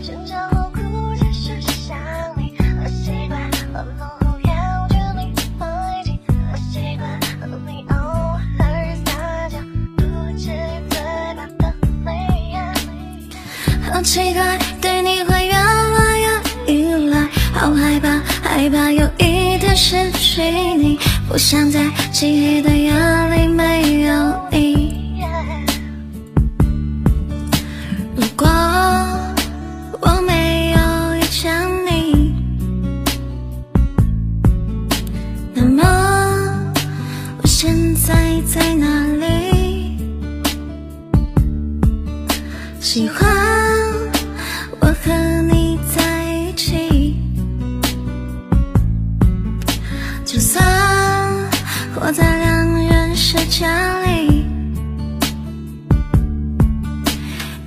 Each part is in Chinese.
挣扎后哭着是想你，我习惯了梦后要着你怀紧，我习惯了你偶尔撒娇，不至于嘴巴的泪眼。好奇怪，对你会越来越依赖，好害怕，害怕有一天失去你，不想在漆黑的夜里没有你。如果我没有遇见你，那么我现在在哪里？喜欢我和你在一起，就算活在两人世界里，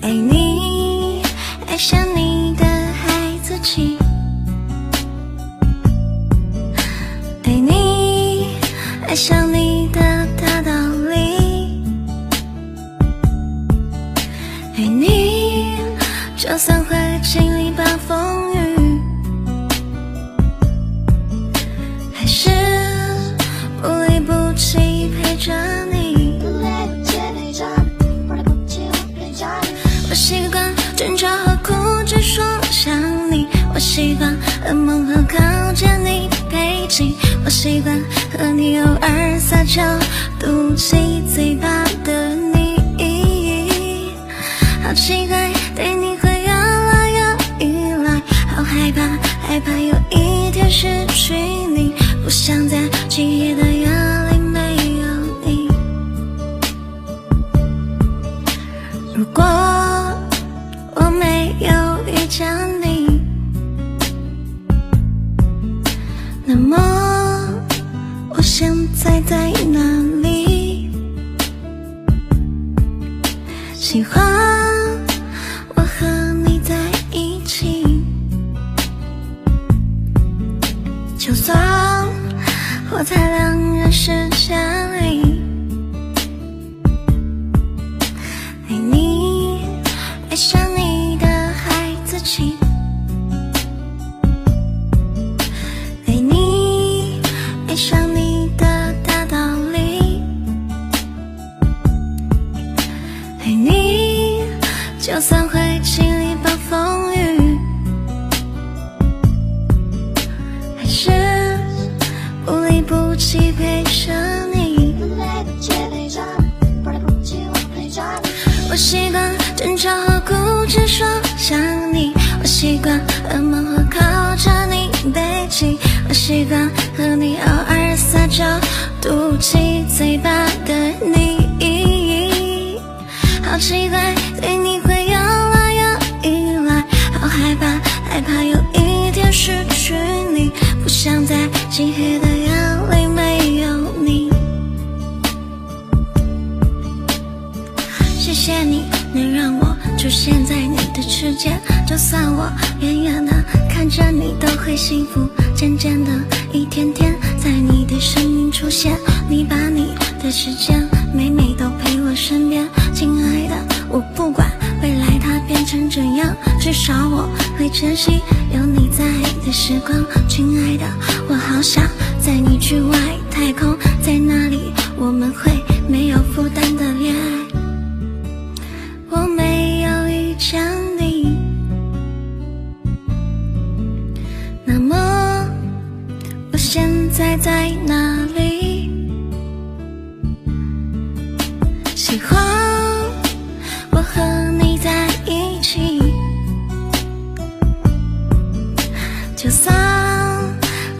爱你，爱上你的孩子气，爱你，爱上你的大道理，爱你，就算会经历暴风雨，还是不离不弃陪着你。我习惯争吵和哭着说想你，我习惯噩梦和靠近你背景，我习惯和你偶尔撒娇嘟起嘴巴的你。好奇怪，对你会越来越依赖，好害怕，害怕有一天失去你，不想在漆黑的夜里没有你。如果我没有遇见你，那么我现在在哪里？喜欢我和你在一起，就算活在两人世界里，爱你，爱上你的孩子气，爱你，爱上你的大道理，爱你，就算会经历暴风雨，还是不离不弃陪着你。我习惯争吵和哭着说想你，我习惯噩梦和靠着你背景，我习惯和你偶尔撒娇嘟起嘴巴的你。好奇怪，对你会越来越依赖，好害怕，害怕有一天失去你，不想在漆黑的夜里没有你。谢谢你能让我出现在你的世界，就算我远远的看着你都会幸福，渐渐的一天天在你的生命出现，你把你的时间每每都陪我身边。亲爱的，我不管未来它变成怎样，至少我会珍惜有你在的时光。亲爱的，我好想在你去外太空，在那里我们会没有负担的恋爱。我没有遇见你，那么我现在在哪里？喜欢我和你在一起，就算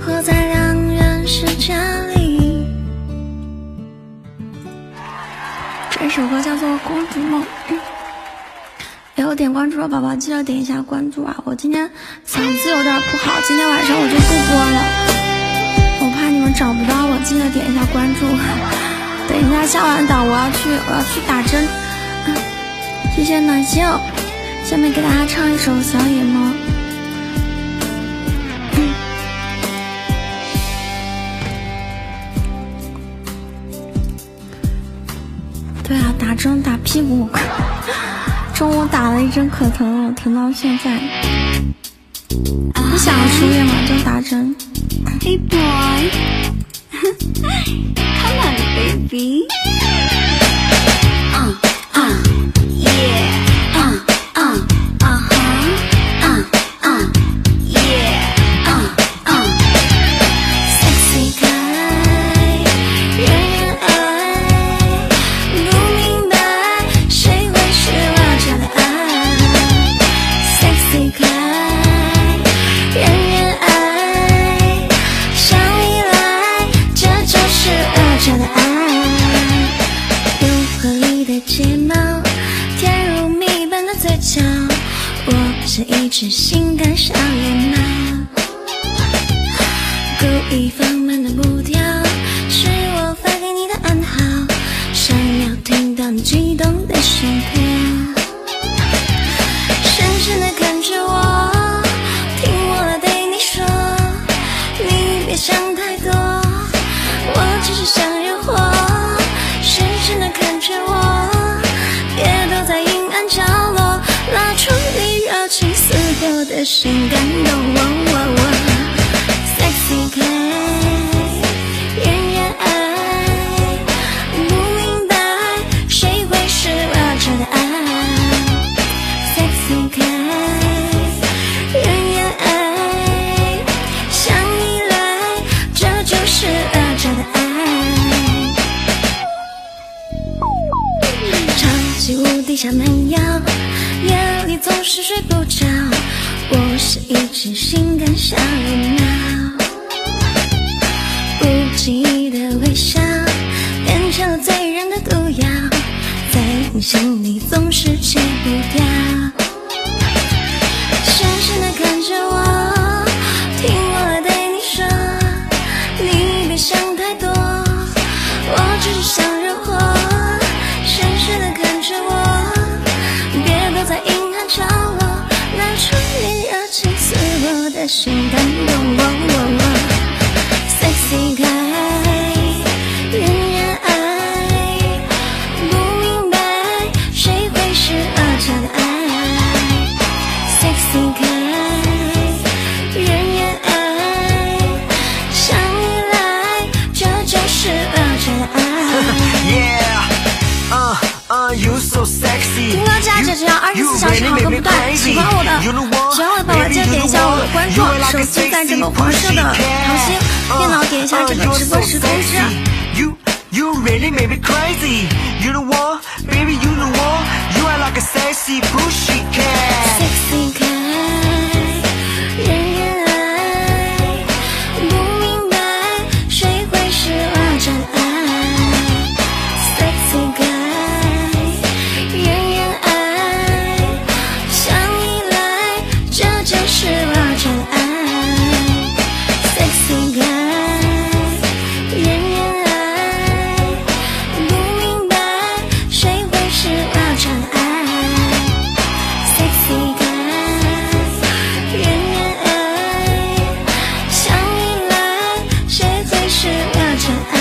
活在两人世界里。这首歌叫做《公主梦》。没有点关注的宝宝记得点一下关注啊！我今天嗓子有点不好，今天晚上我就不播了，我怕你们找不到我，记得点一下关注。等一下下完档我要去打针。谢谢暖心，下面给大家唱一首《小野猫》。对啊，打针打屁股。中午打了一针可疼了，疼到现在。不想输液嘛，就打针。Hey boy, come on baby. Yeah.是一只性感小野猫，故意放慢的步调，是我发给你的暗号，想要听到你激动的心跳，深深地看着我，听我来对你说，你别想太多，我只是想惹祸，深深地看着我，别躲在阴暗角落，拉出你热情似火的心感动我 Sexy 可爱人人爱，不明白谁会是我这的爱 Sexy 可爱人人爱，想你来这就是我这的爱，超级无敌小蛮腰，夜里总是睡不着，我是一只性感小野猫，不经意的微笑变成了醉人的毒药，在你心里总是戒不掉，深深地看着我，听我来对你说，你别想太多，我只是想惹祸，深深地看着我，别躲在阴暗角落，拿出你热情似火的心感动我 Sexy 可爱人人爱，不明白谁会是我这的爱 Sexy 可爱人人爱，想你来这就是我这的爱You so sexy， 听歌价值只要24小时好歌不断，喜欢我的宝宝记得点一下我的关注，手机在这个黄色的桃心，电脑点一下这个直播时通知。You really make me crazy. You know what, baby, you know what? You are like a sexy pussycat. Sexy 可爱人人爱，不明白谁会是我这的爱 Sexy 可爱人人爱，想你来这就是我这的爱 Sexy 可爱人人爱，不明白谁会是我这的爱 Sexy 可爱人人爱，想你来谁会是我这的爱。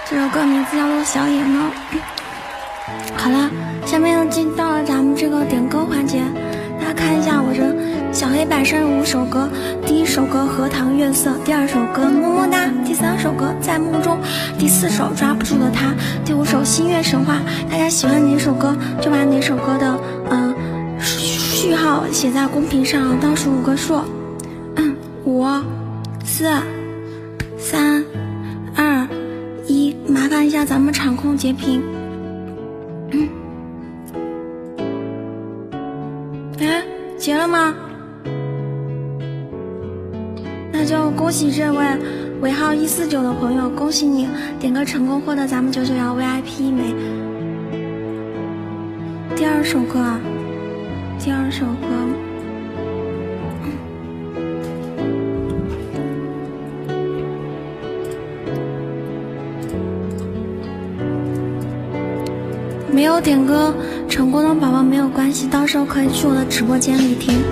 这首歌名字叫做《小野猫》。好了，下面又进到了咱们这个点歌环节，大家看一下我这小黑板上有5首歌，第1首歌《荷塘月色》，第2首歌《么么哒》，第3首歌《在梦中》，第4首《抓不住的他》，第5首《星月神话》。大家喜欢哪首歌就把哪首歌的序号写在公屏上，倒数5个数，5、4、3、2、1，麻烦一下咱们场控截屏。结了吗？那就恭喜这位尾号149的朋友，恭喜你点歌成功，获得咱们991 VIP 1枚。第2首歌啊，第2首歌，没有点歌成功的宝宝没有关系，到时候可以去我的直播间里听。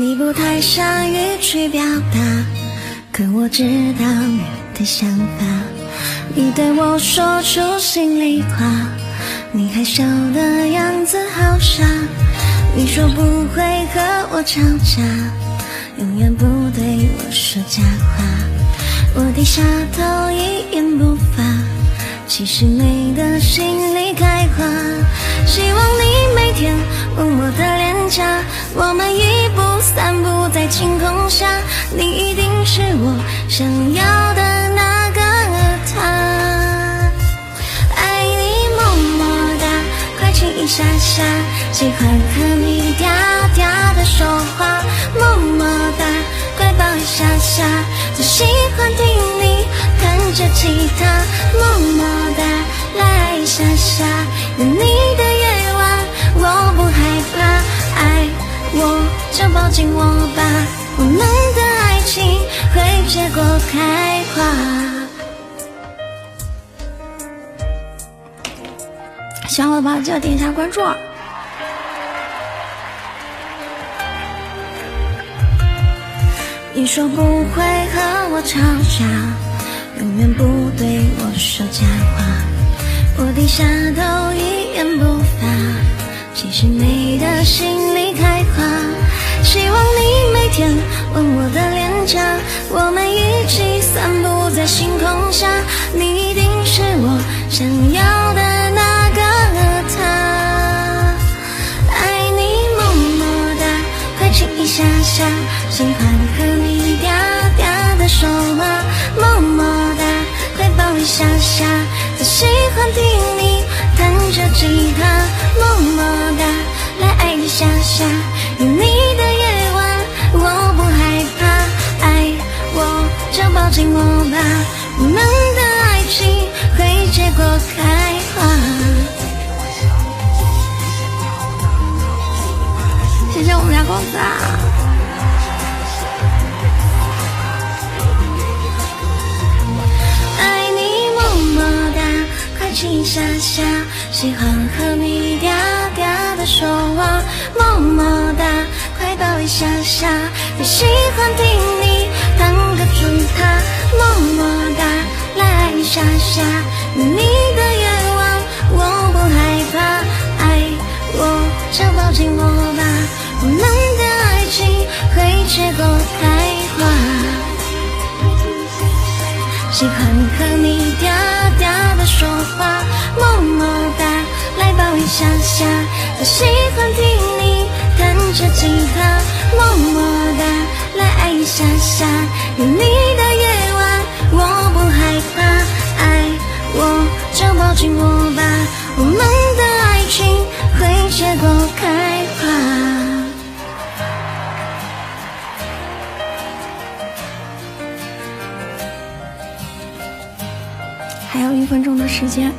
你不太善于去表达，可我知道你的想法。你对我说出心里话，你害羞的样子好傻。你说不会和我吵架，永远不对我说假话。我低下头一言不发，其实你的心里开花。希望你每天吻我的脸颊，我们一步三步在晴空下，你一定是我想要的那个他。爱你么么哒，快亲一下下，喜欢和你嗲嗲的说话，么么哒，快抱一下下，最喜欢听你弹着吉他，么么哒，来爱一下下，有你的夜晚我不害怕，爱我就抱紧我吧，我们的爱情会结果开花。喜欢我的宝宝记得点一下关注。你说不会和我吵架，永远不对我说假话。我低下头一言不发，其实你的心里开花。希望你每天吻我的脸颊，我们一起散步在星空下，你一定是我想要的那个他。爱你么么哒，快亲一下下，喜欢和你嗲嗲的说话，么么哒，快抱一下下，最喜欢听你弹着吉他，么么哒，来爱一下下，有你的夜晚我不害怕，爱我就抱紧我吧，我们的爱情会结果开花。谢谢我们家公子啊！爱你么么哒，快亲一下下，喜欢和你嗲嗲的说话，么么哒，快抱一下下，也喜欢听你弹个吉他，么么哒，来爱一下下，有你的夜晚我不害怕，爱我就抱紧我吧，我们的爱情会结果开花。喜欢和你嗲嗲的说话，么么哒，来抱一下下，我喜欢听你弹着吉他，么么哒，来爱一下下，有你的夜晚我不害怕，爱我就抱紧我吧，我们的爱情会结果开花。还有1分钟的时间。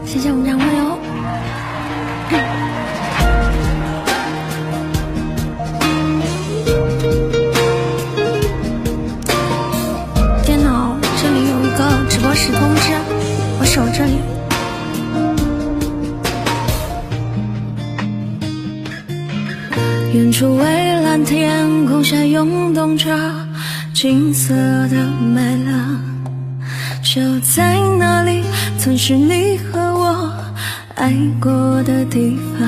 谢谢我们家朋友。电脑这里有一个直播时通知，我手这里。远处蔚蓝天空下涌动着金色的美浪，就在那里曾是你和我爱过的地方。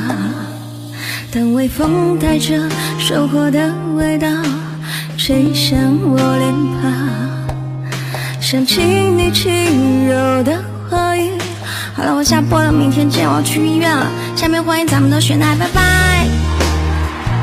当微风带着收获的味道吹向我脸庞，想起你轻柔的话语。好了，我下播了，明天见，我要去医院了。下面欢迎咱们的雪奈，拜拜。